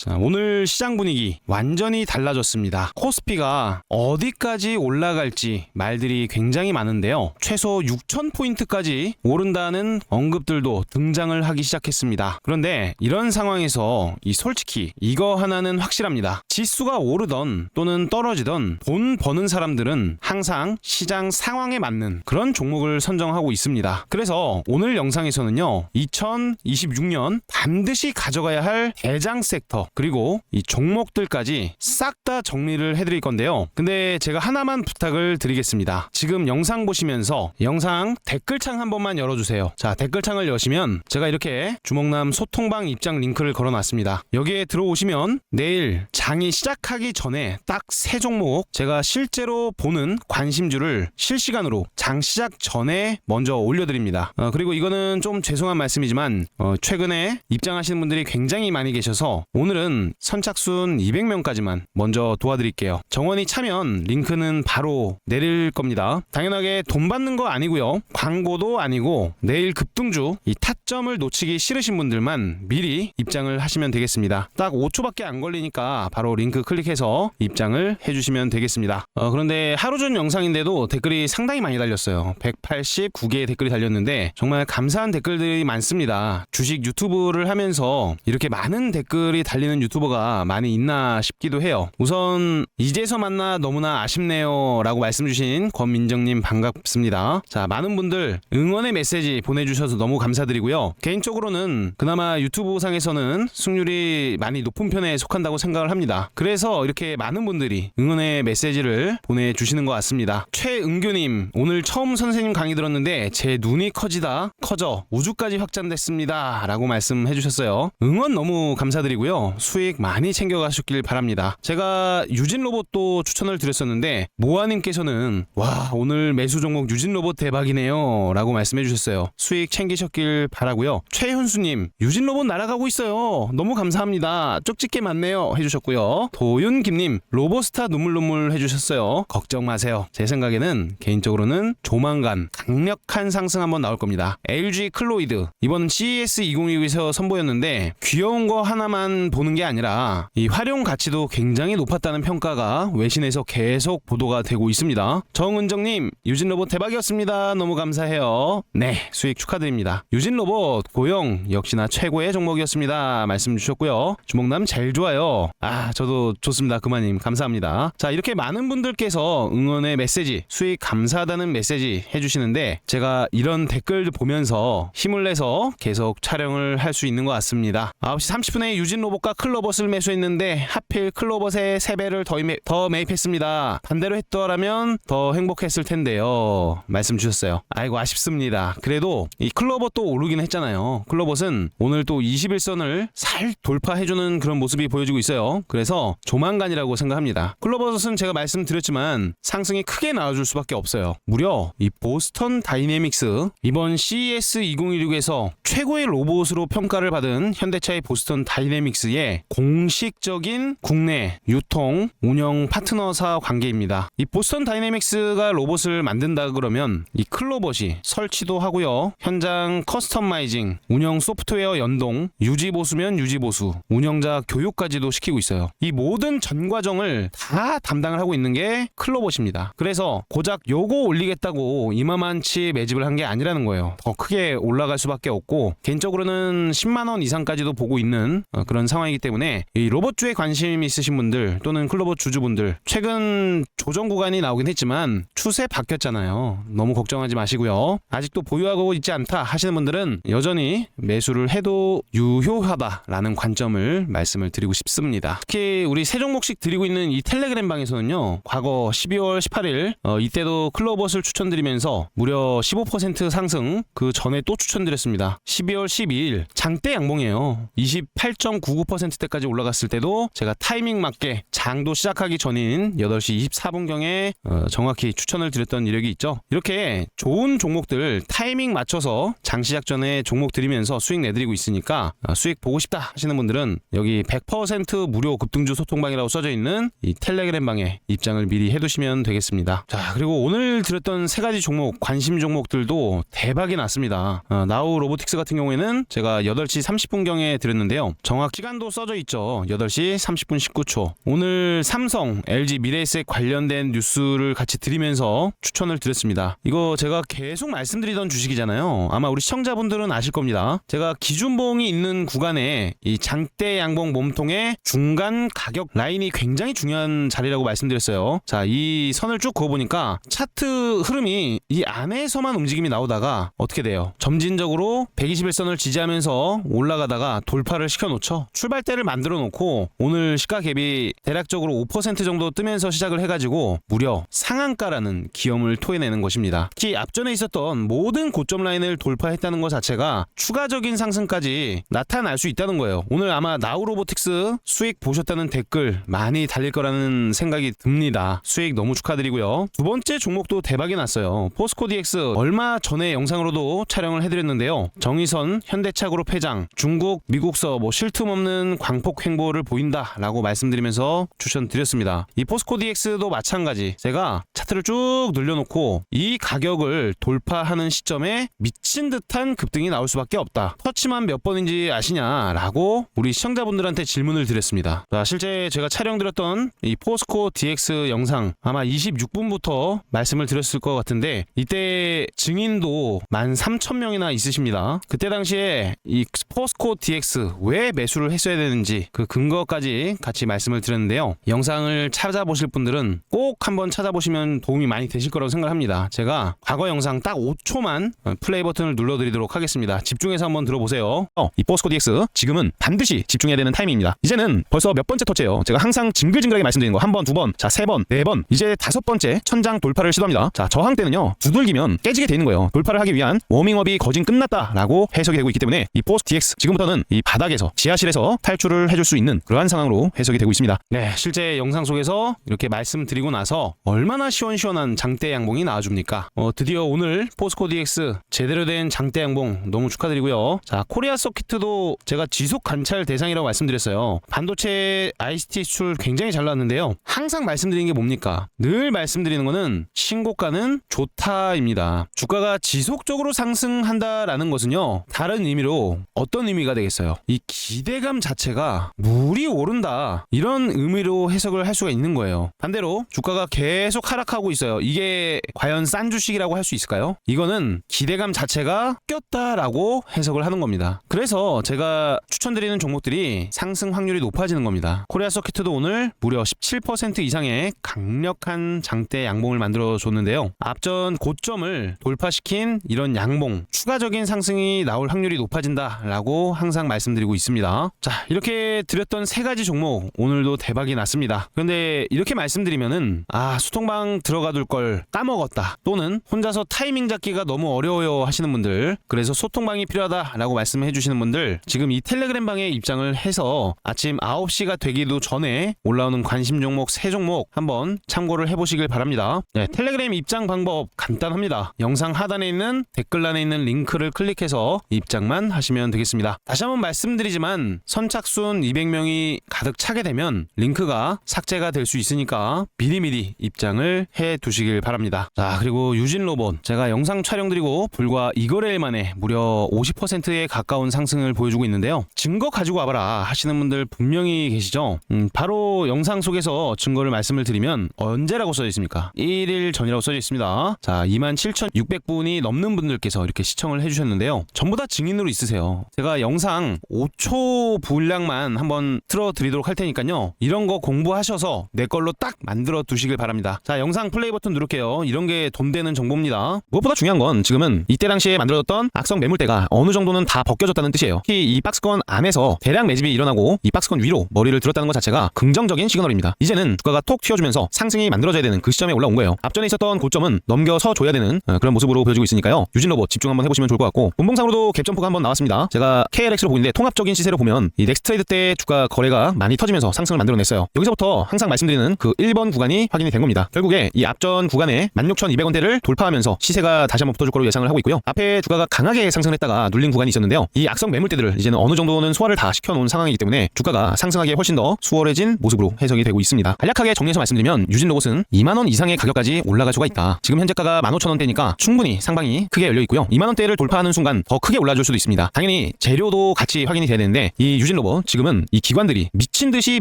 자, 오늘 시장 분위기 완전히 달라졌습니다. 코스피가 어디까지 올라갈지 말들이 굉장히 많은데요. 최소 6,000포인트까지 오른다는 언급들도 등장을 하기 시작했습니다. 그런데 이런 상황에서 솔직히 이거 하나는 확실합니다. 지수가 오르던 또는 떨어지던 돈 버는 사람들은 항상 시장 상황에 맞는 그런 종목을 선정하고 있습니다. 그래서 오늘 영상에서는요, 2026년 반드시 가져가야 할 대장 섹터 그리고 이 종목들까지 싹 다 정리를 해드릴 건데요. 근데 제가 하나만 부탁을 드리겠습니다. 지금 영상 보시면서 영상 댓글창 한 번만 열어주세요. 자, 댓글창을 여시면 제가 이렇게 주목남 소통방 입장 링크를 걸어놨습니다. 여기에 들어오시면 내일 장이 시작하기 전에 딱 3종목 제가 실제로 보는 관심주를 실시간으로 장 시작 전에 먼저 올려드립니다. 그리고 이거는 좀 죄송한 말씀이지만 최근에 입장하시는 분들이 굉장히 많이 계셔서 오늘은 선착순 200명까지만 먼저 도와드릴게요. 정원이 차면 링크는 바로 내릴 겁니다. 당연하게 돈 받는 거 아니고요. 광고도 아니고 내일 급등주 이 타점을 놓치기 싫으신 분들만 미리 입장을 하시면 되겠습니다. 딱 5초밖에 안 걸리니까 바로 링크 클릭해서 입장을 해주시면 되겠습니다. 그런데 하루 전 영상인데도 댓글이 상당히 많이 달렸어요. 189개의 댓글이 달렸는데 정말 감사한 댓글들이 많습니다. 주식 유튜브를 하면서 이렇게 많은 댓글이 달리는 유튜버가 많이 있나 싶기도 해요. 우선 이제서 만나 너무나 아쉽네요 라고 말씀 주신 권민정님 반갑습니다. 자, 많은 분들 응원의 메시지 보내주셔서 너무 감사드리고요. 개인적으로는 그나마 유튜브 상에서는 승률이 많이 높은 편에 속한다고 생각을 합니다. 그래서 이렇게 많은 분들이 응원의 메시지를 보내주시는 것 같습니다. 최은규님, 오늘 처음 선생님 강의 들었는데 제 눈이 커져 우주까지 확장됐습니다 라고 말씀해 주셨어요. 응원 너무 감사드리고요. 수익 많이 챙겨가셨길 바랍니다. 제가 유진로봇도 추천을 드렸었는데 모아님께서는 와, 오늘 매수 종목 유진로봇 대박이네요 라고 말씀해 주셨어요. 수익 챙기셨길 바라고요. 최현수님, 유진로봇 날아가고 있어요. 너무 감사합니다. 쪽집게 많네요 해주셨고요. 도윤김님, 로봇스타 눈물 해주셨어요. 걱정 마세요. 제 생각에는 개인적으로는 조만간 강력한 상승 한번 나올 겁니다. LG 클로이드 이번 CES 2026에서 선보였는데 귀여운 거 하나만 보는 게 아니라 이 활용 가치도 굉장히 높았다는 평가가 외신에서 계속 보도가 되고 있습니다. 정은정님, 유진로봇 대박이었습니다. 너무 감사해요. 네, 수익 축하드립니다. 유진로봇 고용 역시나 최고의 종목이었습니다 말씀 주셨고요. 주목남 제일 좋아요. 저도 좋습니다. 그만님 감사합니다. 자, 이렇게 많은 분들께서 응원의 메시지, 수익 감사하다는 메시지 해주시는데 제가 이런 댓글 보면서 힘을 내서 계속 촬영을 할 수 있는 것 같습니다. 9시 30분에 유진로봇과 클로봇을 매수했는데 하필 클로봇에 3배를 더 매입했습니다. 반대로 했더라면 더 행복했을 텐데요 말씀 주셨어요. 아이고 아쉽습니다. 그래도 이 클로봇도 오르긴 했잖아요. 클로봇은 오늘 또 21선을 살 돌파해주는 그런 모습이 보여지고 있어요. 그래서 조만간이라고 생각합니다. 클로봇은 제가 말씀드렸지만 상승이 크게 나와줄 수밖에 없어요. 무려 이 보스턴 다이내믹스 이번 CES 2016에서 최고의 로봇으로 평가를 받은 현대차의 보스턴 다이내믹스의 공식적인 국내 유통 운영 파트너사 관계입니다. 이 보스턴 다이내믹스가 로봇을 만든다 그러면 이 클로봇이 설치도 하고요. 현장 커스터마이징, 운영 소프트웨어 연동, 유지보수면 유지보수, 운영자 교육까지도 시키고 있어요. 이 모든 전 과정을 다 담당을 하고 있는 게 클로봇입니다. 그래서 고작 요거 올리겠다고 이마만치 매집을 한 게 아니라는 거예요. 더 크게 올라갈 수밖에 없고 개인적으로는 10만원 이상까지도 보고 있는 그런 상황이기 때문에 이 로봇주에 관심이 있으신 분들 또는 클로봇 주주분들, 최근 조정 구간이 나오긴 했지만 추세 바뀌었잖아요. 너무 걱정하지 마시고요. 아직도 보유하고 있지 않다 하시는 분들은 여전히 매수를 해도 유효하다라는 관점을 말씀을 드리고 싶습니다. 특히 우리 세 종목씩 드리고 있는 이 텔레그램 방에서는요, 과거 12월 18일 이때도 클로봇을 추천드리면서 무려 15% 상승, 그 전에 또 추천드렸습니다. 12월 12일 장대 양봉이에요. 28.99%대까지 올라갔을 때도 제가 타이밍 맞게 장도 시작하기 전인 8시 24분경에 정확히 추천을 드렸던 이력이 있죠. 이렇게 좋은 종목들 타이밍 맞춰서 장 시작 전에 종목 드리면서 수익 내드리고 있으니까 수익 보고 싶다 하시는 분들은 여기 100% 무료 급등주 소통방이라고 써져 있는 이 텔레그램 방에 입장을 미리 해두시면 되겠습니다. 자, 그리고 오늘 드렸던 3가지 종목, 관심 종목들도 대박이 났습니다. 나우 로보틱스 같은 경우에는 제가 8시 30분경에 드렸는데요. 정확 시간도 써져 있죠. 8시 30분 19초. 오늘 삼성, LG, 미래에셋 관련된 뉴스를 같이 드리면서 추천을 드렸습니다. 이거 제가 계속 말씀드리던 주식이잖아요. 아마 우리 시청자분들은 아실 겁니다. 제가 기준봉이 있는 구간에 이 장대 양봉 몸통의 중간 가격 라인이 굉장히 중요한 자리라고 말씀드렸어요. 자, 이 선을 쭉 그어보니까 차트 흐름이 이 안에서만 움직임이 나오다가 어떻게 돼요? 점진적으로 121선을 지지하면서 올라가다가 돌파를 시켜놓죠. 출발대를 만들어 놓고 오늘 시가 갭이 대략적으로 5% 정도 뜨면서 시작을 해가지고 무려 상한가라는 기염을 토해내는 것입니다. 특히 앞전에 있었던 모든 고점 라인을 돌파했다는 것 자체가 추가적인 상승까지 나타날 수 있다는 거예요. 오늘 아마 나우로보틱스 수익 보셨다는 댓글 많이 달릴 거라는 생각이 듭니다. 수익 너무 축하드리고요. 두 번째 종목도 대박이 났어요. 포스코 DX 얼마 전에 영상으로도 촬영을 해드렸는데요. 정의선, 현대차그룹 회장, 중국, 미국서 쉴 틈 없는 광폭 횡보를 보인다라고 말씀드리면서 추천드렸습니다. 이 포스코 DX도 마찬가지. 제가 차트를 쭉 늘려놓고 이 가격을 돌파하는 시점에 미친 듯한 급등이 나올 수밖에 없다. 터치만 몇 번인지 아시냐라고 우리 시청자분들한테 질문을 드렸습니다. 자, 실제 제가 촬영드렸던 이 포스코 DX 영상 아마 26분부터 말씀을 드렸을 것 같은데 이때 증인도 13,000명이나 있으십니다. 그때 당시에 이 포스코 DX 왜 매수를 했어야 되는지 그 근거까지 같이 말씀을 드렸는데요. 영상을 찾아보실 분들은 꼭 한번 찾아보시면 도움이 많이 되실 거라고 생각합니다. 제가 과거 영상 딱 5초만 플레이 버튼을 눌러드리도록 하겠습니다. 집중해서 한번 들어보세요. 이 포스코 DX 지금은 반드시 집중해야 되는 타이밍입니다. 이제는 벌써 몇 번째 터치예요. 제가 항상 징글징글하게 말씀드리는 거 한 번, 두 번, 자, 세 번, 네 번, 이제 다섯 번째 천장 돌파를 시도합니다. 자, 저항 때는요 두들기면 깨지게 되는 거예요. 돌파를 하기 위한 워밍업이 거진 끝났다라고 해석이 되고 있기 때문에 이 포스코 DX 지금부터는 이 바닥에서 지하실에서 탈출을 해줄 수 있는 그러한 상황으로 해석이 되고 있습니다. 네, 실제 영상 속에서 이렇게 말씀드리고 나서 얼마나 시원시원한 장대 양봉이 나와줍니까? 드디어 오늘 포스코 DX 제대로 된 장대 양봉 너무 축하드리고요. 자, 코리아 서킷도 제가 지속 관찰 대상이라고 말씀드렸어요. 반도체 ICT 수출 굉장히 잘 나왔는데요. 항상 말씀드리는 게 뭡니까? 늘 말씀드리는 거는 신고가는 좋다입니다. 주가가 지속적으로 상승한다라는 것은요, 다른 의미로 어떤 의미가 되겠어요? 이 기대감 자체가 물이 오른다, 이런 의미로 해석을 할 수가 있는 거예요. 반대로 주가가 계속 하락하고 있어요. 이게 과연 싼 주식이라고 할 수 있을까요? 이거는 기대감 자체가 꼈다라고 해석을 하는 겁니다. 그래서 제가 추천드리는 종목들이 상승 확률이 높아지는 겁니다. 코리아 서킷도 오늘 무려 17% 이상의 강력한 장대 양봉을 만들어 줬는데요. 앞전 고점을 돌파시킨 이런 양봉, 추가적인 상승이 나올 확률이 높아진다라고 항상 말씀드리고 있습니다. 자, 이렇게 드렸던 세 가지 종목 오늘도 대박이 났습니다. 그런데 이렇게 말씀드리면은 수통방 들어가둘 걸 까먹었다, 또는 혼자서 타이밍 잡기가 너무 어려워요 하시는 분들, 그래서 소통방이 필요하다라고 말씀해 주시는 분들, 지금 이 텔레그램 방에 입장을 해서 아침 9시가 되기도 전에 올라오는 관심 종목 3종목 한번 참고를 해보시길 바랍니다. 네, 텔레그램 입장 방법 간단합니다. 영상 하단에 있는 댓글란에 있는 링크를 클릭해서 입장만 하시면 되겠습니다. 다시 한번 말씀드리지만 선착순 200명이 가득 차게 되면 링크가 삭제가 될 수 있으니까 미리미리 입장을 해 두시길 바랍니다. 자, 그리고 유진로봇 제가 영상 촬영드리고 불과 2거래일 만에 무려 50%에 가까운 상승을 보여주고 있는데요. 증거 가지고 와봐라 하시는 분들 분명히 계시죠? 바로 영상 속에서 증거를 말씀을 드리면 언제라고 써져 있습니까? 1일 전이라고 써져 있습니다. 자, 27,600분이 넘는 분들께서 이렇게 시청을 해주셨는데요. 전부 다 증인으로 있으세요. 제가 영상 5초 분량만 한번 틀어드리도록 할 테니까요. 이런 거 공부하셔서 내 걸로 딱 만들어 두시길 바랍니다. 자, 영상 플레이 버튼 누를게요. 이런 게 돈 되는 정보입니다. 무엇보다 중요한 건 지금은 이때 당시에 만들어졌던 악성 매물대가 어느 정도는 다 벗겨졌다는 뜻이에요. 특히 이 박스권 안에서 대량 매집이 일어나고 이 박스권 위로 머리를 들었다는 것 자체가 긍정적인 시그널입니다. 이제는 주가가 톡 튀어주면서 상승이 만들어져야 되는 그 시점에 올라온 거예요. 앞전에 있었던 고점은 넘겨서 줘야 되는 그런 모습으로 보여지고 있으니까요. 유진로봇 집중 한번 해보시면 좋을 것 같고, 분봉상으로도 갭점프가 한번 나왔습니다. 제가 KLX로 보이는데 통합적인 시세로 보면 이 넥스트레이드 때 주가 거래가 많이 터지면서 상승을 만들어냈어요. 여기서부터 항상 말씀드리는 그 1번 구간이 확인이 된 겁니다. 결국에 이 앞전 구간에 16,200원대를 돌파하면서 시세가 다시 한번 붙어줄 거로 예상을 하고 있고요. 앞에 주가가 강하게 상승을 했다가 눌린 구간이 있었는데요. 이 악성 매물대들을 이제는 어느 정도는 소화를 다 시켜놓은 상황이기 때문에 주가가 상승하기에 훨씬 더 수월해진 모습으로 해석이 되고 있습니다. 간략하게 정리해서 말씀드리면 유진로봇은 2만원 이상의 가격까지 올라갈 수가 있다. 지금 현재가가 15,000원대니까 충분히 상방이 크게 열려 있고요. 2만원대를 돌파하는 순간 더 크게 올라줄 수도 있습니다. 당연히 재료도 같이 확인이 돼야 되는데 이 유진 유진 로봇 지금은 이 기관들이 미친 듯이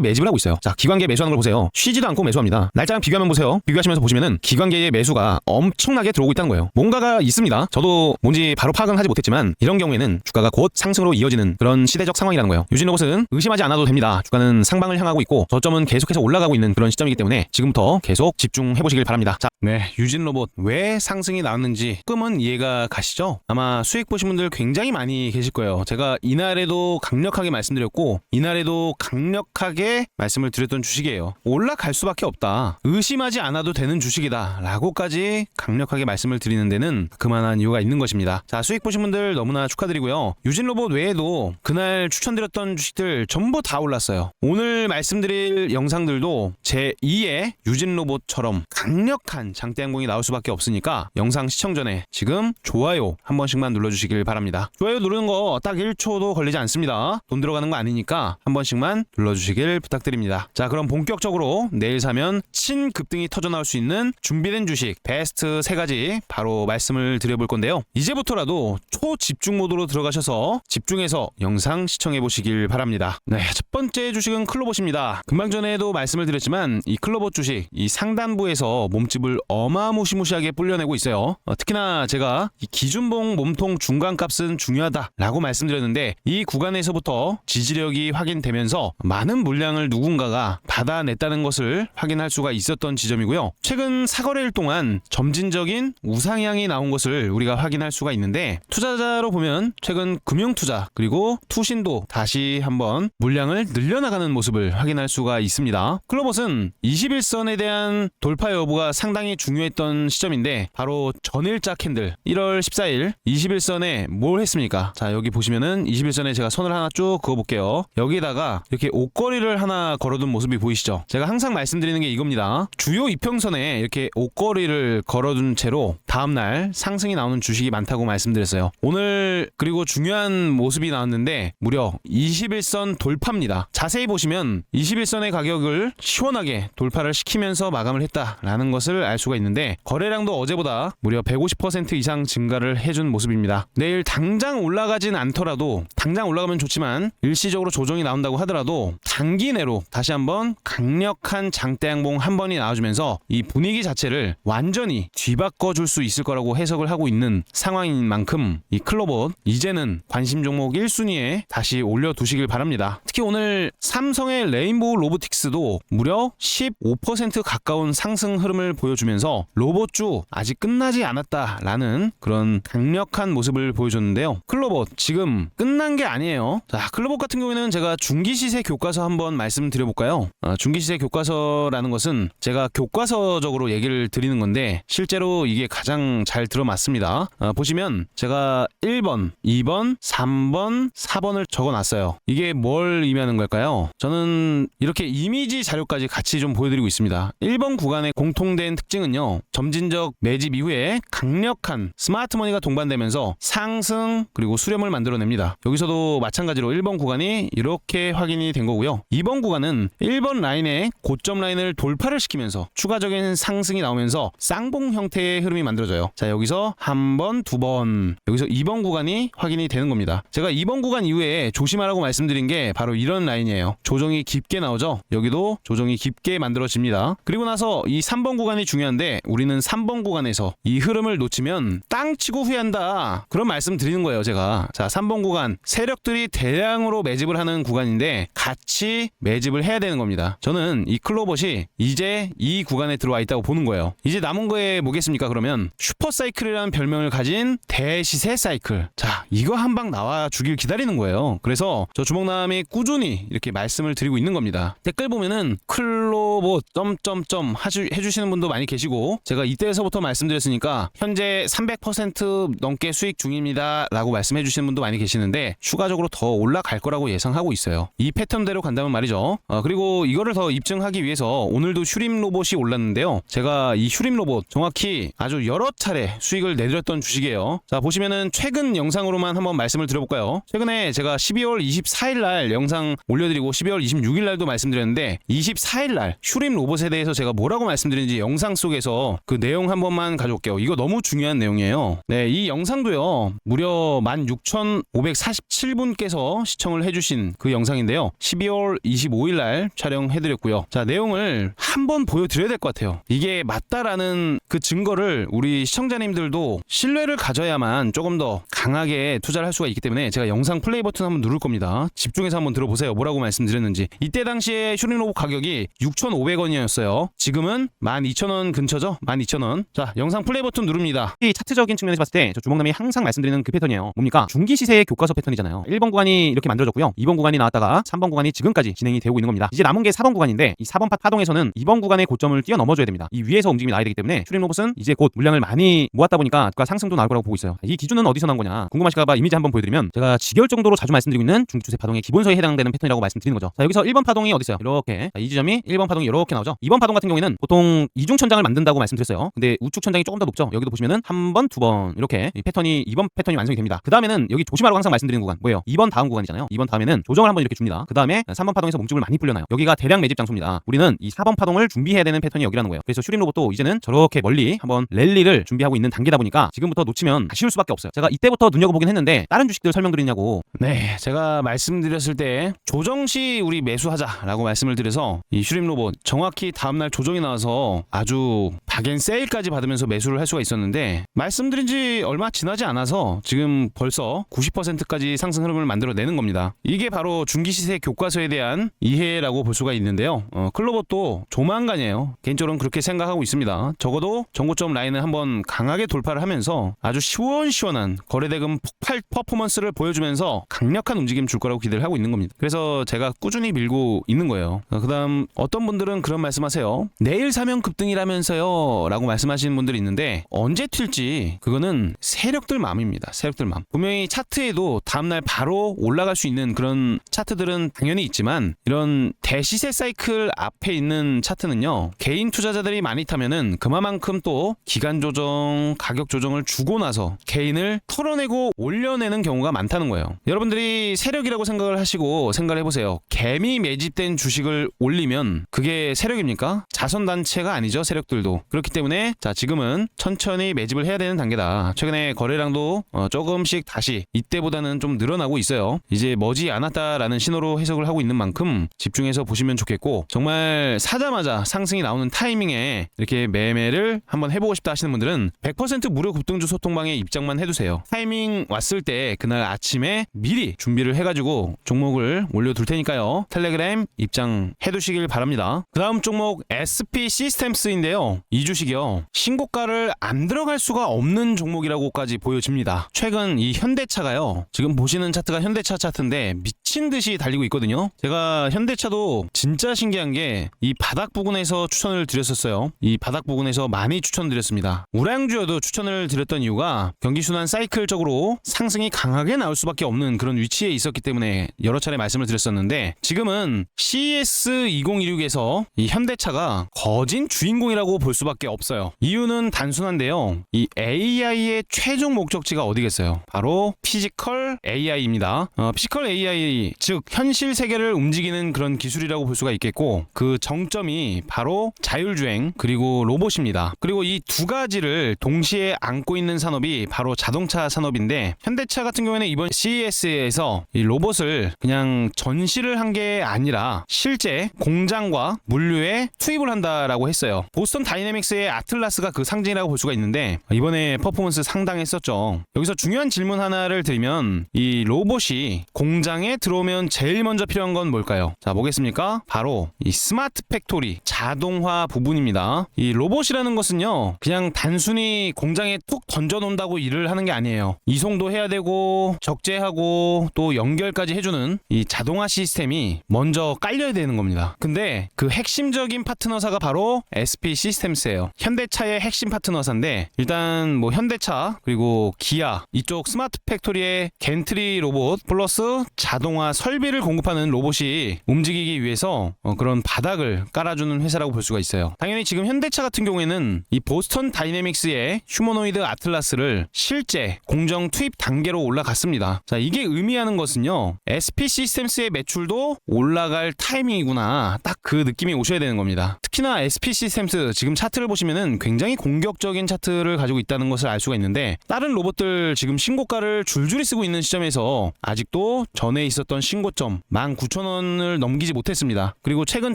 매집을 하고 있어요. 자, 기관계 매수하는 걸 보세요. 쉬지도 않고 매수합니다. 날짜랑 비교하면 보세요. 비교하시면서 보시면은 기관계의 매수가 엄청나게 들어오고 있다는 거예요. 뭔가가 있습니다. 저도 뭔지 바로 파악은 하지 못했지만 이런 경우에는 주가가 곧 상승으로 이어지는 그런 시대적 상황이라는 거예요. 유진 로봇은 의심하지 않아도 됩니다. 주가는 상방을 향하고 있고 저점은 계속해서 올라가고 있는 그런 시점이기 때문에 지금부터 계속 집중해 보시길 바랍니다. 자, 네, 유진 로봇 왜 상승이 나왔는지 조금은 이해가 가시죠? 아마 수익 보신 분들 굉장히 많이 계실 거예요. 제가 이날에도 강력하게 말씀드렸고 이날에도 강력하게 말씀을 드렸던 주식이에요. 올라갈 수밖에 없다. 의심하지 않아도 되는 주식이다. 라고까지 강력하게 말씀을 드리는 데는 그만한 이유가 있는 것입니다. 자, 수익 보신 분들 너무나 축하드리고요. 유진 로봇 외에도 그날 추천드렸던 주식들 전부 다 올랐어요. 오늘 말씀드릴 영상들도 제2의 유진 로봇처럼 강력한 장대 항공이 나올 수밖에 없으니까 영상 시청 전에 지금 좋아요 한 번씩만 눌러주시길 바랍니다. 좋아요 누르는 거 딱 1초도 걸리지 않습니다. 돈 들어가는 거 아니니까 한 번씩만 눌러주시길 부탁드립니다. 자, 그럼 본격적으로 내일 사면 친급등이 터져 나올 수 있는 준비된 주식 베스트 3가지 바로 말씀을 드려볼 건데요. 이제부터라도 초집중 모드로 들어가셔서 집중해서 영상 시청해 보시길 바랍니다. 네, 첫 번째 주식은 클로봇입니다. 금방 전에도 말씀을 드렸지만 이 클로봇 주식 이 상단부에서 몸집을 어마무시무시하게 불려내고 있어요. 특히나 제가 이 기준봉 몸통 중간값은 중요하다라고 말씀드렸는데 이 구간에서부터 지지력이 확인되면서 많은 물량을 누군가가 받아냈다는 것을 확인할 수가 있었던 지점이고요. 최근 사거래일 동안 점진적인 우상향이 나온 것을 우리가 확인할 수가 있는데 투자자로 보면 최근 금융투자 그리고 투신도 다시 한번 물량을 늘려나가는 모습을 확인할 수가 있습니다. 클로봇은 21선에 대한 돌파 여부가 상당히 중요했던 시점인데 바로 전일자 캔들 1월 14일 21선에 뭘 했습니까? 자, 여기 보시면은 21선에 제가 선을 하나 쭉 그어볼게요. 여기다가 이렇게 옷걸이를 하나 걸어둔 모습이 보이시죠? 제가 항상 말씀드리는 게 이겁니다. 주요 이평선에 이렇게 옷걸이를 걸어둔 채로 다음날 상승이 나오는 주식이 많다고 말씀드렸어요. 오늘 그리고 중요한 모습이 나왔는데 무려 21선 돌파입니다. 자세히 보시면 21선의 가격을 시원하게 돌파를 시키면서 마감을 했다라는 것을 알 수가 있는데 거래량도 어제보다 무려 150% 이상 증가를 해준 모습입니다. 내일 당장 올라가진 않더라도 당장 올라가면 좋지만 일시적으로 조정이 나온다고 하더라도 단기 내로 다시 한번 강력한 장대 양봉 한 번이 나와주면서 이 분위기 자체를 완전히 뒤바꿔줄 수 있을 거라고 해석을 하고 있는 상황인 만큼 이 클로봇 이제는 관심 종목 1순위에 다시 올려두시길 바랍니다. 특히 오늘 삼성의 레인보우 로보틱스도 무려 15% 가까운 상승 흐름을 보여주면서 로봇주 아직 끝나지 않았다라는 그런 강력한 모습을 보여줬는데요. 클로봇 지금 끝난 게 아니에요. 자, 클로봇 같은 경우에는 제가 중기시세 교과서 한번 말씀드려볼까요? 중기시세 교과서라는 것은 제가 교과서적으로 얘기를 드리는 건데 실제로 이게 가장 잘 들어맞습니다. 보시면 제가 1번, 2번, 3번, 4번을 적어놨어요. 이게 뭘 의미하는 걸까요? 저는 이렇게 이미지 자료까지 같이 좀 보여드리고 있습니다. 1번 구간의 공통된 특징은요. 점진적 매집 이후에 강력한 스마트머니가 동반되면서 상승 그리고 수렴을 만들어냅니다. 여기서도 마찬가지로 1번 구간이 이렇게 확인이 된 거고요. 2번 구간은 1번 라인의 고점 라인을 돌파를 시키면서 추가적인 상승이 나오면서 쌍봉 형태의 흐름이 만들어져요. 자, 여기서 한 번, 두 번, 여기서 2번 구간이 확인이 되는 겁니다. 제가 2번 구간 이후에 조심하라고 말씀드린 게 바로 이런 라인이에요. 조정이 깊게 나오죠. 여기도 조정이 깊게 만들어집니다. 그리고 나서 이 3번 구간이 중요한데 우리는 3번 구간에서 이 흐름을 놓치면 땅 치고 후회한다, 그런 말씀 드리는 거예요 제가. 자, 3번 구간 세력들이 대량으로 매집을 하는 구간인데 같이 매집을 해야 되는 겁니다. 저는 이 클로봇이 이제 이 구간에 들어와 있다고 보는 거예요. 이제 남은 거에 뭐겠습니까? 그러면 슈퍼사이클이라는 별명을 가진 대시세 사이클. 자, 이거 한 방 나와 주길 기다리는 거예요. 그래서 저 주먹남이 꾸준히 이렇게 말씀을 드리고 있는 겁니다. 댓글 보면은 클로봇 점점점 해주시는 분도 많이 계시고 제가 이때에서부터 말씀드렸으니까 현재 300% 넘게 수익 중입니다 라고 말씀해 주시는 분도 많이 계시는데 추가적으로 더 올라갈 거라고 예상하고 있어요. 이 패턴대로 간다면 말이죠. 그리고 이거를 더 입증하기 위해서 오늘도 휴림 로봇이 올랐는데요. 제가 이 휴림 로봇 정확히 아주 여러 차례 수익을 내드렸던 주식이에요. 자, 보시면은 최근 영상으로만 한번 말씀을 드려볼까요? 최근에 제가 12월 24일 날 영상 올려드리고 12월 26일 날도 말씀드렸는데 24일 날 휴림 로봇에 대해서 제가 뭐라고 말씀드리는지 영상 속에서 그 내용 한 번만 가져올게요. 이거 너무 중요한 내용이에요. 네, 이 영상도요 무려 16,547분께서 시청을 추천을 해주신 그 영상인데요. 12월 25일 날 촬영해드렸고요. 자, 내용을 한번 보여드려야 될 것 같아요. 이게 맞다라는 그 증거를 우리 시청자님들도 신뢰를 가져야만 조금 더 강하게 투자를 할 수가 있기 때문에 제가 영상 플레이 버튼 한번 누를 겁니다. 집중해서 한번 들어보세요. 뭐라고 말씀드렸는지. 이때 당시에 슈링 로봇 가격이 6,500원이었어요. 지금은 12,000원 근처죠? 12,000원. 자, 영상 플레이 버튼 누릅니다. 이 차트적인 측면에서 봤을 때 저 주먹남이 항상 말씀드리는 그 패턴이에요. 뭡니까? 중기 시세의 교과서 패턴이잖아요. 1번 구간이 이렇게 만들어졌고요. 2번 구간이 나왔다가 3번 구간이 지금까지 진행이 되고 있는 겁니다. 이제 남은 게 4번 구간인데 이 4번 파동에서는 2번 구간의 고점을 뛰어넘어줘야 됩니다. 이 위에서 움직임이 나야 되기 때문에 슈링 로봇은 이제 곧 물량을 많이 모았다 보니까 상승도 나올 거라고 보고 있어요. 이 기준은 어디서 나온 거냐 궁금하실까봐 이미지 한번 보여드리면 제가 지겨울 정도로 자주 말씀드리고 있는 중기 추세 파동의 기본서에 해당되는 패턴이라고 말씀드리는 거죠. 자, 여기서 1번 파동이 어디 있어요? 이렇게. 자, 이 지점이 1번 파동이 이렇게 나오죠. 2번 파동 같은 경우에는 보통 이중 천장을 만든다고 말씀드렸어요. 근데 우측 천장이 조금 더 높죠. 여기도 보시면은 한 번, 두 번 이렇게 이 패턴이 2번 패턴이 완성이 됩니다. 그 다음에는 여기 조심하라고 항상 말씀드리는 구간 뭐예요? 2번 다음 구간이잖아요. 2번 다음에는 조정을 한번 이렇게 줍니다. 그 다음에 3번 파동에서 몸집을 많이 불려놔요. 여기가 대량 매집 장소입니다. 우리는 이 4번 파동을 준비해야 되는 패턴이 여기라는 거예요. 그래서 슈링 로봇도 이제는 저렇게 멀리 한번 랠리를 준비하고 있는 단계다 보니까 지금부터 놓치면 아쉬울 수밖에 없어요. 제가 이때부터 눈여겨보긴 했는데 다른 주식들 설명드리냐고. 네, 제가 말씀드렸을 때 조정 시 우리 매수하자라고 말씀을 드려서 이 슈링 로봇 정확히 다음날 조정이 나와서 아주 박앤세일까지 받으면서 매수를 할 수가 있었는데 말씀드린 지 얼마 지나지 않아서 지금 벌써 90%까지 상승 흐름을 만들어내는 겁니다. 이게 바로 중기시세 교과서에 대한 이해라고 볼 수가 있는데요. 클로봇도 조만간이에요. 개인적으로는 그렇게 생각하고 있습니다. 적어도 정고점 라인을 한번 강하게 돌파를 하면서 아주 시원시원한 거래대금 폭발 퍼포먼스를 보여주면서 강력한 움직임 줄 거라고 기대를 하고 있는 겁니다. 그래서 제가 꾸준히 밀고 있는 거예요. 그 다음 어떤 분들은 그런 말씀하세요. 내일 사면 급등이라면서요 라고 말씀하시는 분들이 있는데 언제 튈지 그거는 세력들 마음입니다. 세력들 마음. 분명히 차트에도 다음날 바로 올라갈 수 있는 그런 차트들은 당연히 있지만 이런 대시세 사이클 앞에 있는 차트는요 개인 투자자들이 많이 타면은 그만큼 또 기간 조정, 가격 조정을 주고 나서 개인을 털어내고 올려내는 경우가 많다는 거예요. 여러분들이 세력이라고 생각을 하시고 생각을 해보세요. 개미 매집된 주식을 올리면 그게 세력입니까? 자선단체가 아니죠. 세력들도. 그렇기 때문에 자 지금은 천천히 매집을 해야 되는 단계다. 최근에 거래량도 조금씩 다시 이때보다는 좀 늘어나고 있어요. 이제 머지 않았다라는 신호로 해석을 하고 있는 만큼 집중해서 보시면 좋겠고 정말 사자마자 상승이 나오는 타이밍에 이렇게 매매를 한번 해보고 싶다 하시는 분들은 100% 무료 급등주 소통방에 입장만 해두세요. 타이밍 왔을 때 그날 아침에 미리 준비를 해가지고 종목을 올려둘 테니까요. 텔레그램 입장 해두시길 바랍니다. 그 다음 종목 SP 시스템스인데요. 이 주식이요. 신고가를 안 들어갈 수가 없는 종목이라고까지 보여집니다. 최근 이 현대차가요. 지금 보시는 차트가 현대차 차트인데 미친 듯이 달리고 있거든요. 제가 현대차도 진짜 신기한 게 이 바닥 부근에서 추천을 드렸었어요. 이 바닥 부근에서 많이 추천드렸습니다. 우량주여도 추천을 드렸던 이유가 경기순환 사이클적으로 상승이 강하게 나올 수밖에 없는 그런 위치에 있었기 때문에 여러 차례 말씀을 드렸었는데 지금은 CES 2016에서 이 현대차가 거진 주인공이라고 볼 수밖에 없어요. 이유는 단순한데요. 이 AI의 최종 목적지가 어디겠어요? 바로 피지컬 AI입니다. 피지컬 AI 즉 현실 세계를 움직이는 그런 기술이라고 볼 수가 있겠고 그 정점이 바로 자율주행 그리고 로봇입니다. 그리고 이 두 가지를 동시에 안고 있는 산업이 바로 자동차 산업인데 현대차 같은 경우에는 이번 CES에서 이 로봇을 그냥 전시를 한 게 아니라 실제 공장과 물류에 투입을 한다라고 했어요. 보스턴 다이내믹스의 아틀라스가 그 상징이라고 볼 수가 있는데 이번에 퍼포먼스 상당했었죠. 여기서 중요한 질문 하나를 드리면 이 로봇이 공장에 들어오면 제일 먼저 필요한 건 뭘까요? 자, 뭐겠습니까? 바로 이 스마트 팩토리 자동화 부분입니다. 이 로봇이라는 것은요 그냥 단순히 공장에 툭 던져놓는다고 일을 하는 게 아니에요. 이송도 해야 되고 적재하고 또 연결까지 해주는 이 자동화 시스템이 먼저 깔려야 되는 겁니다. 근데 그 핵심적인 파트너사가 바로 SP 시스템스예요. 현대차의 핵심 파트너사인데 일단 뭐 현대차 그리고 기아 이쪽 스마트 팩토리의 겐트리 로봇 플러스 자동화 설비를 공급하는 로봇이 움직이기 위해서 그런 바닥을 깔아주는 회사라고 볼 수가 있어요. 당연히 지금 현대차 같은 경우에는 이 보스턴 다이내믹스의 휴머노이드 아틀라스를 실제 공정 투입 단계로 올라갔습니다. 자, 이게 의미하는 것은요 SP 시스템스의 매출도 올라갈 타이밍이구나 딱 그 느낌이 오셔야 되는 겁니다. 특히나 SP 시스템스 지금 차트를 보시면은 굉장히 공격적인 차트를 가지고 있다는 것을 알 수가 있는데 다른 로봇들 지금 신고가를 줄줄이 쓰고 있는 시점에서 아직도 전에 있었던 신고점 19,000원을 넘기지 못했습니다. 그리고 최근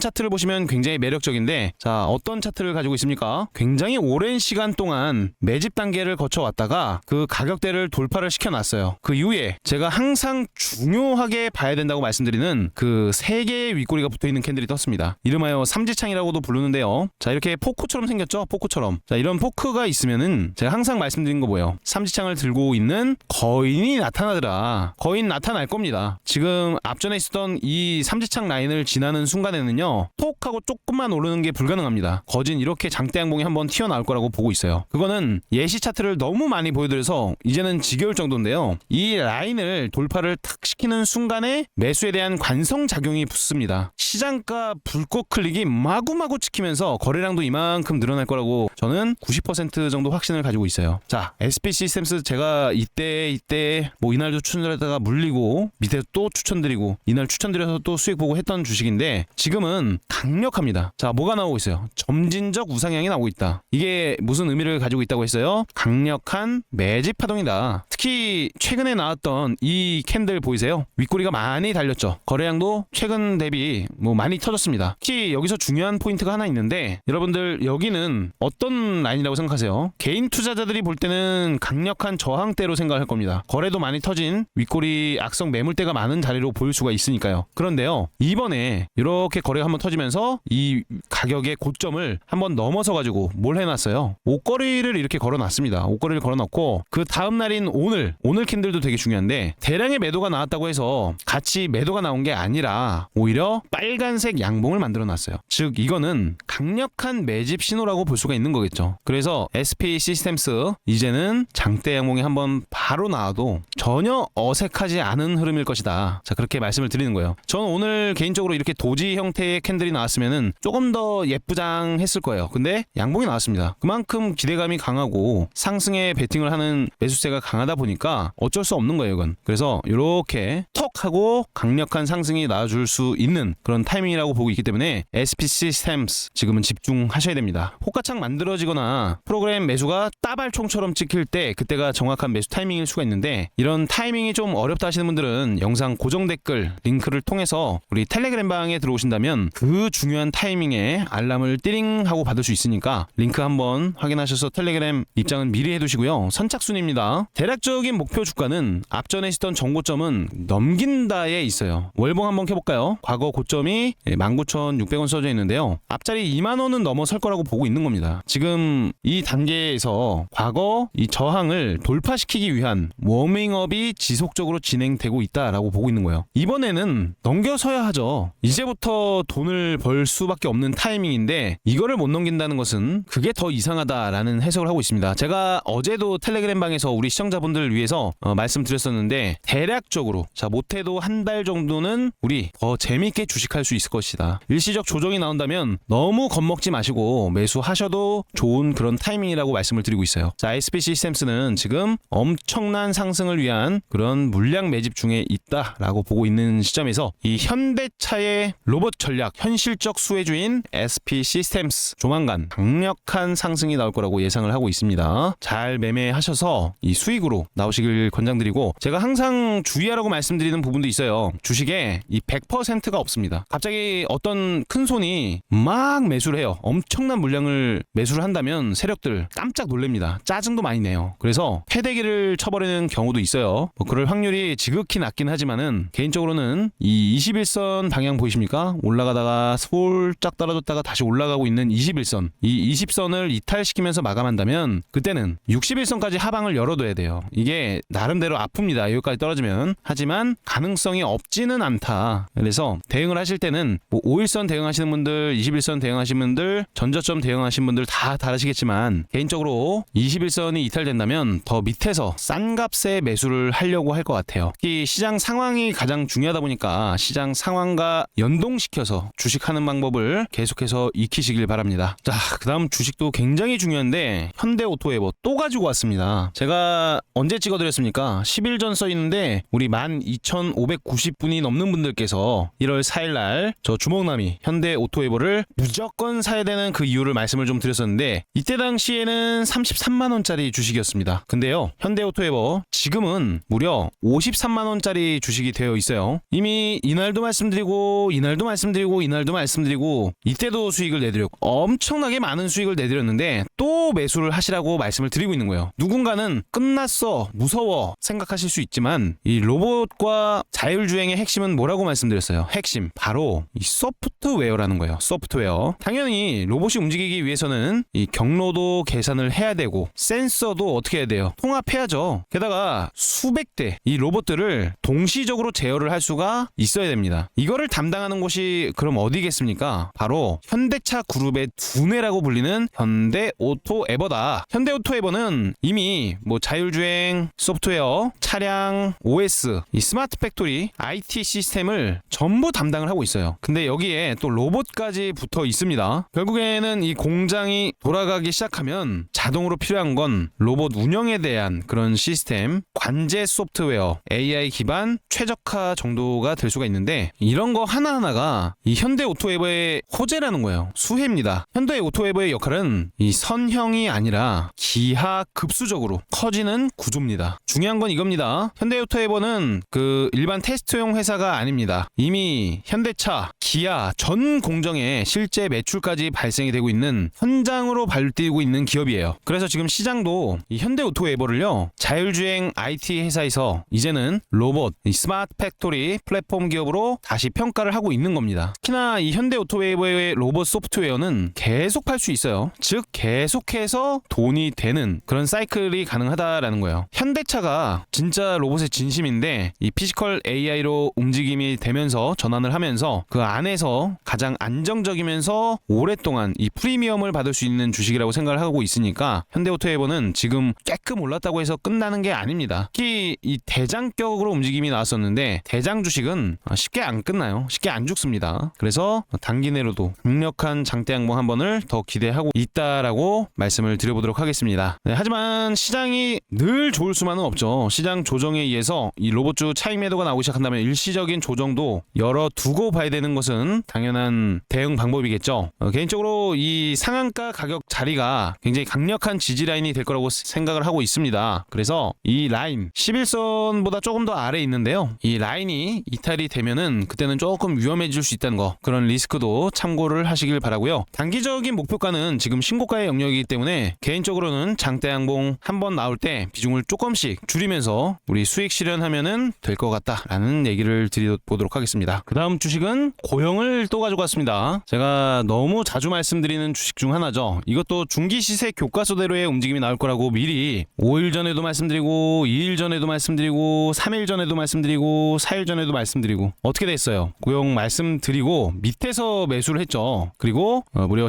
차트를 보시면 굉장히 매력적인데 자, 어떤 차트를 가지고 있습니까? 굉장히 오랜 시간 동안 매집 단계를 거쳐왔다가 그 가격대를 돌파를 시켜놨어요. 그 이후에 제가 항상 중요하게 봐야 된다고 말씀드리는 그 3개의 윗꼬리가 붙어있는 캔들이 떴습니다. 이름하여 삼지창이라고도 부르는데요. 자, 이렇게 포크처럼 생겼죠? 포크처럼. 자, 이런 포크가 있으면은 제가 항상 말씀드린 거 뭐예요? 삼지창을 들고 있는 거인이 나타나더라. 거인 나타날 겁니다. 지금 앞전에 있었던 이 삼지창 라인을 지나는 순간에는요, 톡 하고 조금만 오르는 게 불가능합니다. 거진 이렇게 장대 양봉이 한번 튀어나올 거라고 보고 있어요. 그거는 예시 차트를 너무 많이 보여드려서 이제는 지겨울 정도인데요. 이 라인을 돌파를 탁 시키는 순간에 매수에 대한 관성작용이 붙습니다. 시장가 불꽃 클릭이 마구마구 찍히면서 거래량도 이만큼 늘어날 거라고 저는 90% 정도 확신을 가지고 있어요. 자, SP 시스템스 제가 이때 뭐 이날도 추천드렸다가 물리고 밑에 또 추천드리고 이날 추천드려서 또 수익 보고 했던 주식인데 지금은 강력합니다. 자, 뭐가 나오고 있어요? 점진적 우상향이 나오고 있다. 이게 무슨 의미를 가지고 있다고 했어요? 강력한 매집 파동이다. 특히 최근에 나왔던 이 캔들 보이세요? 윗꼬리가 많이 달렸죠. 거래량도 최근 대비 뭐 많이 터졌습니다. 특히 여기서 중요한 포인트가 하나 있는데 여러분들 여기는 어떤 라인이라고 생각하세요? 개인 투자자들이 볼 때는 강력한 저항대로 생각할 겁니다. 거래도 많이 터진 윗꼬리 악성 매물대가 많은 자리로 보일 수가 있으니까요. 그런데요, 이번에 이렇게 거래가 한번 터지면서 이 가격의 고점을 한번 넘어서 가지고 뭘 해놨어요? 옷걸이를 이렇게 걸어놨습니다. 옷걸이를 걸어놨고 그 다음 날인 오늘 캔들도 되게 중요한데 대량의 매도가 나왔다고 해서 같이 매도가 나온 게 아니라 오히려 빨간색 양봉을 만들어놨어요. 즉 이거는 강력한 매집 신호라고 볼 수가 있는 거겠죠. 그래서 SP 시스템스 이제는 장대 양봉이 한번 바로 나와도 전혀 어색하지 않은 흐름일 것이다. 자, 그렇게 말씀을 드리는 거예요. 저는 오늘 개인적으로 이렇게 도지 형태의 캔들이 나왔으면은 조금 더 예쁘장했을 거예요. 근데 양봉이 나왔습니다. 그만큼 기대감이 강하고 상승에 베팅을 하는 매수세가 강하다 보니까 어쩔 수 없는 거예요, 이건. 그래서 이렇게 턱 하고 강력한 상승이 나와줄 수 있는 그런 타이밍이라고 보고 있기 때문에 SP 시스템스 지금은 집중하셔야 됩니다. 호가창 만들어지거나 프로그램 매수가 따발총처럼 찍힐 때 그때가 정확한 매수 타이밍일 수가 있는데 이런 타이밍이 좀 어렵다 하시는 분들은 영상 고정 댓글 링크를 통해서 우리 텔레그램 방에 들어오신다면 그 중요한 타이밍에 알람을 띠링 하고 받을 수 있으니까 링크 한번 확인하셔서 텔레그램 입장은 미리 해두시고요. 선착순입니다. 대략적인 목표 주가는 앞전에 있었던 정고점은 넘긴다에 있어요. 월봉 한번 켜볼까요? 과거 고점이 19,600원 써져 있는데요. 앞자리 2만원은 넘어설 거라고 보고 있는 겁니다. 지금 이 단계에서 과거 이 저항을 돌파시키기 위한 워밍업이 지속적으로 진행되고 있다라고 보고 있는 거예요. 이번에는 넘겨서야 하죠. 이제부터 돈을 벌 수밖에 없는 타이밍인데 이거를 못 넘긴다는 것은 그게 더 이상하다라는 해석을 하고 있습니다. 제가 어제도 텔레그램 방에서 우리 시청자분들을 위해서 말씀드렸었는데 대략적으로 자 못해도 한 달 정도는 우리 더 재밌게 주식할 수 있을 것이다. 일시적 조정이 나온다면 너무 겁먹지 마시고 매수하셔도 좋은 그런 타이밍이라고 말씀을 드리고 있어요. 자, SP 시스템스는 지금 엄청난 상승을 위한 그런 물량 매집 중에 있다라고 보고 있는 시점에서 이 현대차의 로봇 전략 현실적 수혜주인 SP 시스템스 조만간 강력한 상승이 나올 거라고 예상을 하고 있습니다. 잘 매매하셔서 이 수익으로 나오시길 권장드리고 제가 항상 주의하라고 말씀드리는 부분도 있어요. 주식에 이 100%가 없습니다. 갑자기 어떤 큰 손이 막 매수를 해요. 엄청난 물량을 매수를 한다면 세력들 깜짝 놀랍니다. 짜증도 많이 내요. 그래서 패대기를 쳐버리는 경우도 있어요. 뭐 그럴 확률이 지극히 낮긴 하지만은 개인적으로는 이 21선 방향 보이십니까? 올라가다가 솔짝 떨어졌다가 다시 올라가고 있는 21선 이 20선을 이탈시키면서 마감한다면 그때는 61선까지 하방을 열어둬야 돼요. 이게 나름대로 아픕니다. 여기까지 떨어지면. 하지만 가능성이 없지는 않다. 그래서 대응을 하실 때는 뭐 5일선 대응하시는 분들 21선 대응하시는 분들 전저점 대응하시는 분들 다 다르시겠지만 개인적으로 21선이 이탈된다면 더 밑에서 싼 값에 매수를 하려고 할 것 같아요. 특히 시장 상황이 가장 중요하다 보니까 시장 상황과 연동시켜서 주식하는 방법을 계속해서 익히시길 바랍니다. 자, 그 다음 주식도 굉장히 중요한데 현대오토에버 또 가지고 왔습니다. 제가 언제 찍어드렸습니까? 10일 전 써있는데 우리 12,590분이 넘는 분들께서 1월 4일날 저 주먹남이 현대오토에버를 무적 무조건 사야 되는 그 이유를 말씀을 좀 드렸었는데 이때 당시에는 33만원짜리 주식이었습니다. 근데요, 현대오토에버 지금은 무려 53만원짜리 주식이 되어 있어요. 이미 이날도 말씀드리고 이날도 말씀드리고 이날도 말씀드리고 이때도 수익을 내드렸고 엄청나게 많은 수익을 내드렸는데 또 매수를 하시라고 말씀을 드리고 있는 거예요. 누군가는 끝났어, 무서워 생각하실 수 있지만 이 로봇과 자율주행의 핵심은 뭐라고 말씀드렸어요? 핵심 바로 이 소프트웨어라는 거예요. 소프트웨어. 당연히 로봇이 움직이기 위해서는 이 경로도 계산을 해야 되고 센서도 어떻게 해야 돼요? 통합해야죠. 게다가 수백 대 이 로봇들을 동시적으로 제어를 할 수가 있어야 됩니다. 이거를 담당하는 곳이 그럼 어디겠습니까? 바로 현대차 그룹의 두뇌라고 불리는 현대오토에버다. 현대오토에버는 이미 뭐 자율주행 소프트웨어, 차량, OS, 이 스마트 팩토리, IT 시스템을 전부 담당을 하고 있어요. 근데 여기에 또 로봇까지 붙어 있습니다. 결국에는 이 공장이 돌아가기 시작하면 자동으로 필요한 건 로봇 운영에 대한 그런 시스템, 관제 소프트웨어, AI 기반 최적화 정도가 될 수가 있는데 이런 거 하나하나가 이 현대오토에버의 호재라는 거예요. 수혜입니다. 현대오토에버의 역할은 이 선형이 아니라 기하급수적으로 커지는 구조입니다. 중요한 건 이겁니다. 현대오토에버는 그 일반 테스트용 회사가 아닙니다. 이미 현대차, 기아 전 공정에 실제 매출까지 발생이 되고 있는 현장으로 발뛰고 있는 기업이에요. 그래서 지금 시장도 이 현대오토에버를요, 자율주행 IT 회사에서 이제는 로봇, 이 스마트 팩토리 플랫폼 기업으로 다시 평가를 하고 있는 겁니다. 특히나 이 현대오토에버의 로봇 소프트웨어는 계속 팔 수 있어요. 즉 계속해서 돈이 되는 그런 사이클이 가능하다라는 거예요. 현대차가 진짜 로봇의 진심인데 이 피지컬 AI로 움직임이 되면서 전환을 하면서 그 안에서 가장 안정적이면서 오랫동안 이 프리미엄을 받을 수 있는 주식이라고 생각을 하고 있으니까 현대오토에버는 지금 깨끔 올랐다고 해서 끝나는 게 아닙니다. 특히 이 대장격으로 움직임이 나왔었는데 대장 주식은 쉽게 안 끝나요. 쉽게 안 죽습니다. 그래서 단기 내로도 강력한 장대 양봉 한 번을 더 기대하고 있다라고 말씀을 드려보도록 하겠습니다. 네, 하지만 시장이 늘 좋을 수만은 없죠. 시장 조정에 의해서 이 로봇주 차익 매도가 나오기 시작한다면 일시적인 조정도 열어두고 봐야 되는 것은 당연한 대응 방법이겠죠. 개인적으로 이 상한가 가격 자리가 굉장히 강력한 지지 라인이 될 거라고 생각을 하고 있습니다. 그래서 이 라인 11선보다 조금 더 아래에 있는데요. 이 라인이 이탈이 되면은 그때는 조금 위험해질 수 있다는 거, 그런 리스크도 참고를 하시길 바라고요. 단기적인 목표가는 지금 신고가의 영역이기 때문에 개인적으로는 장대 양봉 한번 나올 때 비중을 조금씩 줄이면서 우리 수익 실현하면은 될 것 같다라는 얘기를 드려보도록 하겠습니다. 그 다음 주식은 고영을 또 가지고 왔습니다. 제가 너무 자주 말씀드리는 주식 중 하나죠. 이것도 중기 시세 교과서대로의 움직임이 나올 거라고 미리 5일 전에도 말씀드리고 2일 전에도 말씀드리고 3일 전에도 말씀드리고 4일 전에도 말씀드리고 어떻게 됐어요? 고영 말씀드리고 밑에서 매수를 했죠. 그리고 무려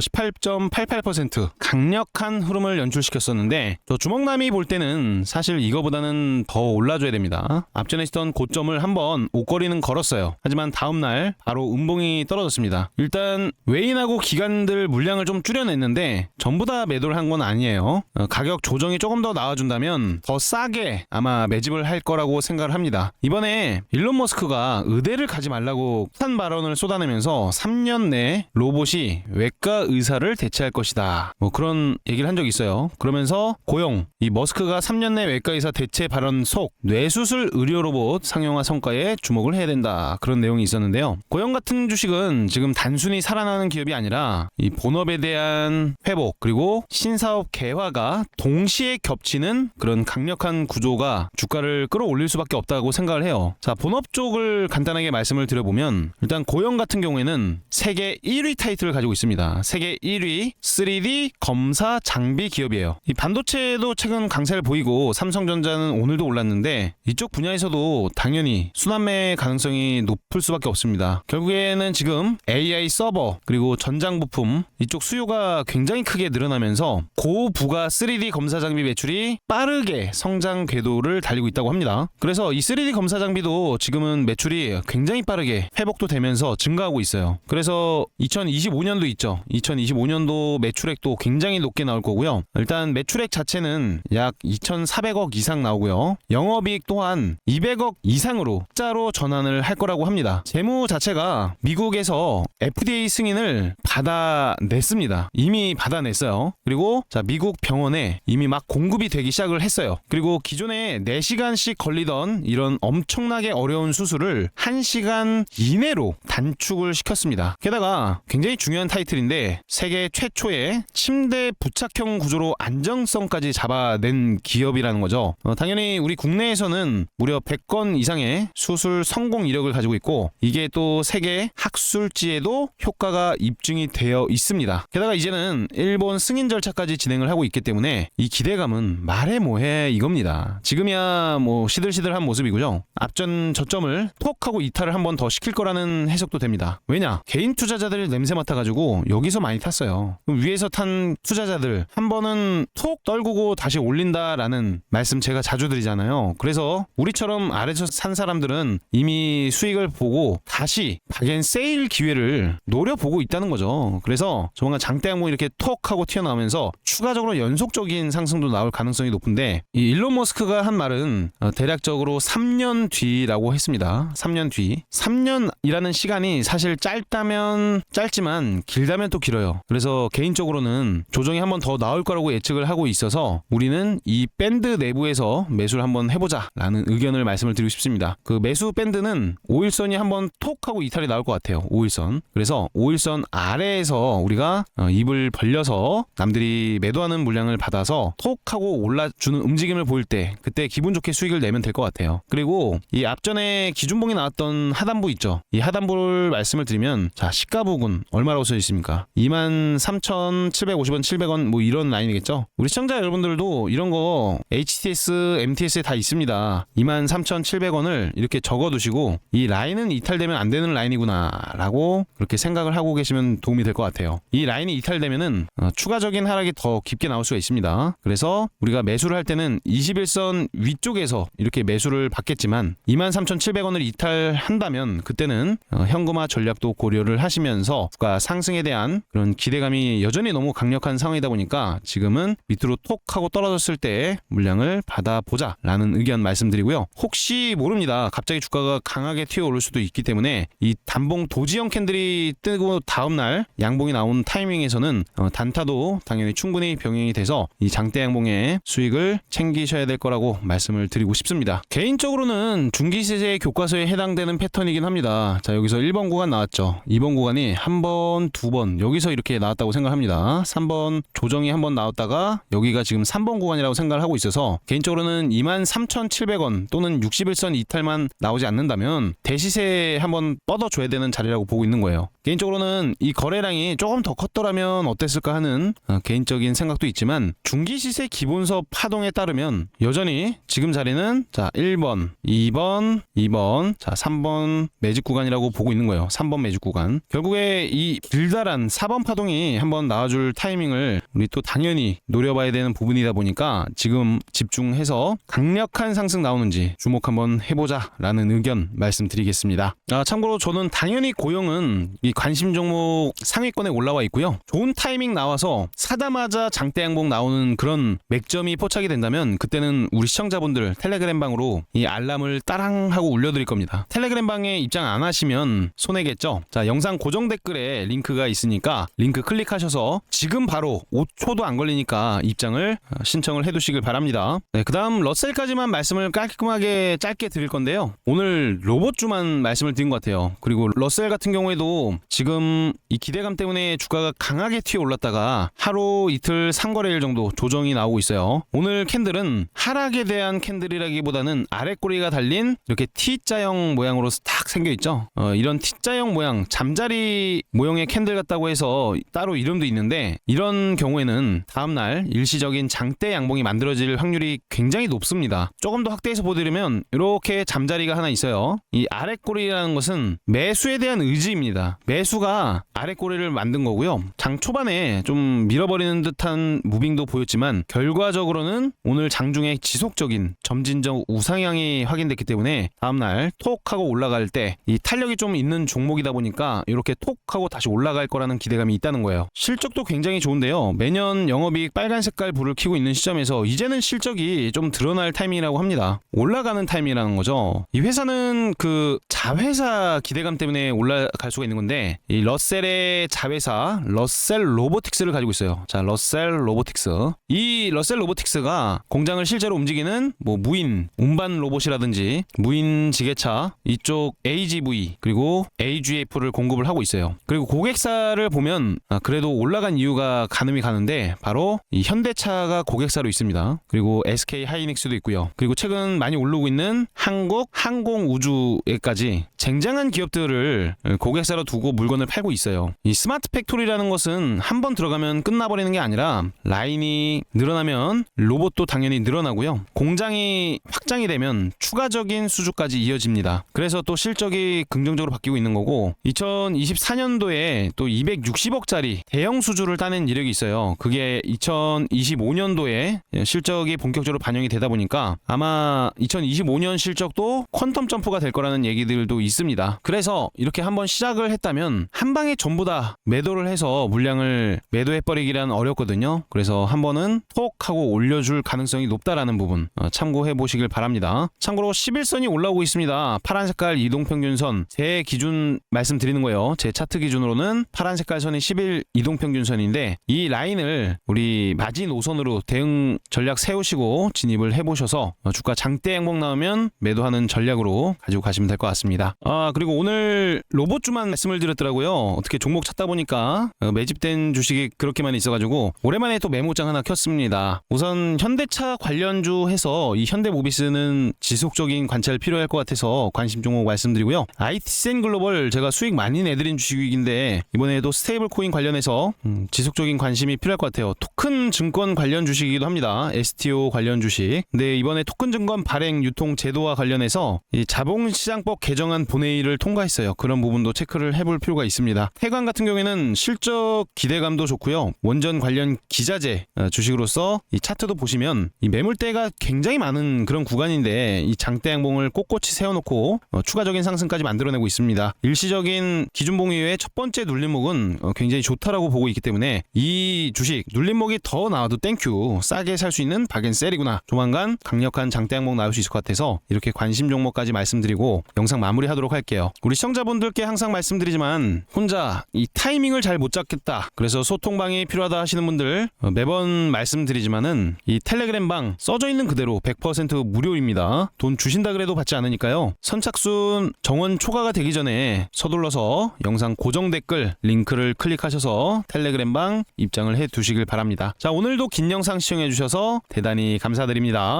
18.88% 강력한 흐름을 연출시켰었는데 저 주먹남이 볼 때는 사실 이거보다는 더 올라줘야 됩니다. 앞전에 있던 고점을 한번 옷걸이는 걸었어요. 하지만 다음날 바로 음봉이 떨어졌습니다. 일단 외인하고 기관들 물량을 좀 줄여냈는데 전부 다 매도를 한 건 아니에요. 가격 조정이 조금 더 나와준다면 더 싸게 아마 매집을 할 거라고 생각을 합니다. 이번에 일론 머스크가 의대를 가지 말라고 폭탄 발언을 쏟아내면서 3년 내 로봇이 외과 의사를 대체할 것이다, 뭐 그런 얘기를 한 적이 있어요. 그러면서 고용, 이 머스크가 3년 내 외과 의사 대체 발언 속 뇌수술 의료 로봇 상용화 성과에 주목을 해야 된다, 그런 내용이 있었는데요. 고용 같은 주식은 지금 단순히 살아나는 기업이 아니라 이 본업에 대한 회복 그리고 신사업 개화가 동시에 겹치는 그런 강력한 구조가 주가를 끌어올릴 수밖에 없다고 생각을 해요. 자, 본업 쪽을 간단하게 말씀을 드려보면 일단 고영 같은 경우에는 세계 1위 타이틀을 가지고 있습니다. 세계 1위 3D 검사 장비 기업이에요. 이 반도체도 최근 강세를 보이고 삼성전자는 오늘도 올랐는데 이쪽 분야에서도 당연히 순환매 가능성이 높을 수밖에 없습니다. 결국에는 지금 AI 서버 그리고 전장 부품 이쪽 수요가 굉장히 크게 늘어나면서 고부가 3D 검사 장비 매출이 빠르게 성장 궤도를 달리고 있다고 합니다. 그래서 이 3D 검사 장비도 지금은 매출이 굉장히 빠르게 회복도 되면서 증가하고 있어요. 그래서 2025년도 있죠. 2025년도 매출액도 굉장히 높게 나올 거고요. 일단 매출액 자체는 약 2,400억 이상 나오고요. 영업이익 또한 200억 이상으로 흑자로 전환을 할 거라고 합니다. 재무 자체가 미국에서 FDA 승인을 물량을 받아냈습니다. 이미 받아냈어요. 그리고 자, 미국 병원에 이미 막 공급이 되기 시작을 했어요. 그리고 기존에 4시간씩 걸리던 이런 엄청나게 어려운 수술을 1시간 이내로 단축을 시켰습니다. 게다가 굉장히 중요한 타이틀인데 세계 최초의 침대 부착형 구조로 안정성까지 잡아낸 기업이라는 거죠. 당연히 우리 국내에서는 무려 100건 이상의 수술 성공 이력을 가지고 있고 이게 또 세계 학술지에도 효과가 입증이 되어 있습니다. 게다가 이제는 일본 승인 절차까지 진행을 하고 있기 때문에 이 기대감은 말해 뭐해 이겁니다. 지금이야 뭐 시들시들한 모습이고요. 앞전 저점을 톡 하고 이탈을 한 번 더 시킬 거라는 해석도 됩니다. 왜냐? 개인 투자자들 냄새 맡아가지고 여기서 많이 탔어요. 그럼 위에서 탄 투자자들 한 번은 톡 떨구고 다시 올린다라는 말씀 제가 자주 드리잖아요. 그래서 우리처럼 아래서 산 사람들은 이미 수익을 보고 다시 박앤세일 기회를 노려보고 있다는 거죠. 그래서 조만간 장대 항목이 이렇게 톡 하고 튀어나오면서 추가적으로 연속적인 상승도 나올 가능성이 높은데 이 일론 머스크가 한 말은 대략적으로 3년 뒤라고 했습니다. 3년 뒤. 3년이라는 시간이 사실 짧다면 짧지만 길다면 또 길어요. 그래서 개인적으로는 조정이 한 번 더 나올 거라고 예측을 하고 있어서 우리는 이 밴드 내부에서 매수를 한번 해보자 라는 의견을 말씀을 드리고 싶습니다. 그 매수 밴드는 5일선이 한번 톡 하고 이탈이 나올 것 같아요. 5일선. 그래서 5일선 아래에서 우리가 입을 벌려서 남들이 매도하는 물량을 받아서 톡 하고 올라주는 움직임을 보일 때 그때 기분 좋게 수익을 내면 될 것 같아요. 그리고 이 앞전에 기준봉이 나왔던 하단부 있죠. 이 하단부를 말씀을 드리면 자, 시가 부근 얼마라고 써 있습니까? 23,750원, 700원 뭐 이런 라인이겠죠. 우리 시청자 여러분들도 이런 거 HTS, MTS에 다 있습니다. 23,700원을 이렇게 적어두시고 이 라인은 이탈되면 안 되는 라인이구나 라고 그렇게 생각을 하고 계시면 도움이 될 것 같아요. 이 라인이 이탈되면은 추가적인 하락이 더 깊게 나올 수가 있습니다. 그래서 우리가 매수를 할 때는 21선 위쪽에서 이렇게 매수를 받겠지만 23,700원을 이탈한다면 그때는 현금화 전략도 고려를 하시면서 주가 상승에 대한 그런 기대감이 여전히 너무 강력한 상황이다 보니까 지금은 밑으로 톡 하고 떨어졌을 때 물량을 받아보자 라는 의견 말씀드리고요. 혹시 모릅니다. 갑자기 주가가 강하게 튀어오를 수도 있기 때문에 이 단봉 도지형 캔들이 뜨고 다음날 양봉이 나온 타이밍에서는 단타도 당연히 충분히 병행이 돼서 이 장대 양봉의 수익을 챙기셔야 될 거라고 말씀을 드리고 싶습니다. 개인적으로는 중기세제 교과서에 해당되는 패턴이긴 합니다. 자, 여기서 1번 구간 나왔죠. 2번 구간이 한 번, 두 번 여기서 이렇게 나왔다고 생각합니다. 3번 조정이 한 번 나왔다가 여기가 지금 3번 구간이라고 생각을 하고 있어서 개인적으로는 23,700원 또는 61선 이탈만 나오지 않는다면 대시세 한번 뻗어줘야 되는 자리라고 보고 있는 거예요. 개인적으로는 이 거래량이 조금 더 컸더라면 어땠을까 하는 개인적인 생각도 있지만 중기시세 기본서 파동에 따르면 여전히 지금 자리는 자 1번, 2번, 2번, 자 3번 매직 구간이라고 보고 있는 거예요. 3번 매직 구간. 결국에 이 길다란 4번 파동이 한번 나와줄 타이밍을 우리 또 당연히 노려봐야 되는 부분이다 보니까 지금 집중해서 강력한 상승 나오는지 주목 한번 해보자 라는 의견 말씀드리겠습니다. 참고로 저는 당연히 고영은 이 관심 종목 상위권에 올라와 있고요. 좋은 타이밍 나와서 사자마자 장대 양봉 나오는 그런 맥점이 포착이 된다면 그때는 우리 시청자분들 텔레그램 방으로 이 알람을 따랑하고 울려드릴 겁니다. 텔레그램 방에 입장 안 하시면 손해겠죠. 자, 영상 고정 댓글에 링크가 있으니까 링크 클릭하셔서 지금 바로 5초도 안 걸리니까 입장을 신청을 해두시길 바랍니다. 네, 그 다음 러셀까지만 말씀을 깔끔하게 짧게 드릴 건데요. 오늘 로봇주만 말씀을 드린 것 같아요. 그리고 러셀 같은 경우에도 지금 이 기대감 때문에 주가가 강하게 튀어 올랐다가 하루 이틀 상거래일 정도 조정이 나오고 있어요. 오늘 캔들은 하락에 대한 캔들이라기보다는 아래 꼬리가 달린 이렇게 T자형 모양으로 딱 생겨있죠. 이런 T자형 모양 잠자리 모형의 캔들 같다고 해서 따로 이름도 있는데 이런 경우에는 다음날 일시적인 장대 양봉이 만들어질 확률이 굉장히 높습니다. 조금 더 확대해서 보여드리면 이렇게 잠자리가 하나 있어요. 이 아래 꼬리라는 것은 매수에 대한 의지입니다. 매수가 아래 꼬리를 만든 거고요. 장 초반에 좀 밀어버리는 듯한 무빙도 보였지만 결과적으로는 오늘 장중에 지속적인 점진적 우상향이 확인됐기 때문에 다음날 톡 하고 올라갈 때 이 탄력이 좀 있는 종목이다 보니까 이렇게 톡 하고 다시 올라갈 거라는 기대감이 있다는 거예요. 실적도 굉장히 좋은데요. 매년 영업이익 빨간 색깔 불을 켜고 있는 시점에서 이제는 실적이 좀 드러날 타이밍이라고 합니다. 올라가는 타이밍이라는 거죠. 이 회사는 그 자회사 기대감 때문에 올라갈 수가 있는 건데 이 러셀의 자회사 러셀 로보틱스를 가지고 있어요. 자, 러셀 로보틱스. 이 러셀 로보틱스가 공장을 실제로 움직이는 뭐 무인 운반 로봇이라든지 무인 지게차 이쪽 AGV 그리고 AGF를 공급을 하고 있어요. 그리고 고객사를 보면 그래도 올라간 이유가 가늠이 가는데 바로 이 현대차가 고객사로 있습니다. 그리고 SK 하이닉스도 있고요. 그리고 최근 많이 오르고 있는 한국 항공우주에까지 쟁쟁한 기업들을 고객사로 두고 물건을 팔고 있어요. 이 스마트 팩토리라는 것은 한번 들어가면 끝나버리는 게 아니라 라인이 늘어나면 로봇도 당연히 늘어나고요. 공장이 확장이 되면 추가적인 수주까지 이어집니다. 그래서 또 실적이 긍정적으로 바뀌고 있는 거고 2024년도에 또 260억짜리 대형 수주를 따낸 이력이 있어요. 그게 2025년도에 실적이 본격적으로 반영이 되다 보니까 아마 2025년 실적도 퀀텀 점프가 될 거라는 얘기들도 있습니다. 그래서 이렇게 한번 시작을 했다면 한 방에 전부 다 매도를 해서 물량을 매도해버리기란 어렵거든요. 그래서 한 번은 톡 하고 올려줄 가능성이 높다라는 부분 참고해 보시길 바랍니다. 참고로 11선이 올라오고 있습니다. 파란 색깔 이동평균선 제 기준 말씀드리는 거예요. 제 차트 기준으로는 파란 색깔 선이 10일 이동평균선인데 이 라인을 우리 마지노선으로 대응 전략 세우시고 진입을 해보셔서 주가 장대 행복 나오면 매도하는 전략으로 가지고 가시면 될 것 같습니다. 그리고 오늘 로봇주만 말씀을 드렸더라고요. 어떻게 종목 찾다 보니까 매집된 주식이 그렇게 많이 있어가지고 오랜만에 또 메모장 하나 켰습니다. 우선 현대차 관련주 해서 이 현대모비스는 지속적인 관찰 필요할 것 같아서 관심 종목 말씀드리고요. IT센 글로벌 제가 수익 많이 내드린 주식인데 이번에도 스테이블 코인 관련해서 지속적인 관심이 필요할 것 같아요. 토큰 증권 관련 주식이기도 합니다. STO 관련 주식. 근데 이번에 토큰 증권 발행 유통 제도와 관련해서 이 자본시장법 개정안 본회의를 통과했어요. 그런 부분도 체크를 해볼 필요가 있습니다. 태광 같은 경우에는 실적 기대감도 좋고요. 원전 관련 기자재 주식으로서 이 차트도 보시면 이 매물대가 굉장히 많은 그런 구간인데 이 장대 양봉을 꼿꼿이 세워놓고 추가적인 상승까지 만들어내고 있습니다. 일시적인 기준봉 이후에 첫 번째 눌림목은 굉장히 좋다라고 보고 있기 때문에 이 주식 눌림목이 더 나와도 땡큐 싸게 살 수 있는 박앤셀이구나. 조만간 강력한 장대 양봉 나올 수 있을 것 같아서 이렇게 관심 종목까지 말씀드리고 영상 마무리하도록 할게요. 우리 시청자분들께 항상 말씀드리지만 혼자 이 타이밍을 잘 못 잡겠다. 그래서 소통방이 필요하다 하시는 분들 매번 말씀드리지만은 이 텔레그램 방 써져 있는 그대로 100% 무료입니다. 돈 주신다 그래도 받지 않으니까요. 선착순 정원 초과가 되기 전에 서둘러서 영상 고정 댓글 링크를 클릭하셔서 텔레그램 방 입장을 해 두시길 바랍니다. 자, 오늘도 긴 영상 시청해 주셔서 대단히 감사드립니다.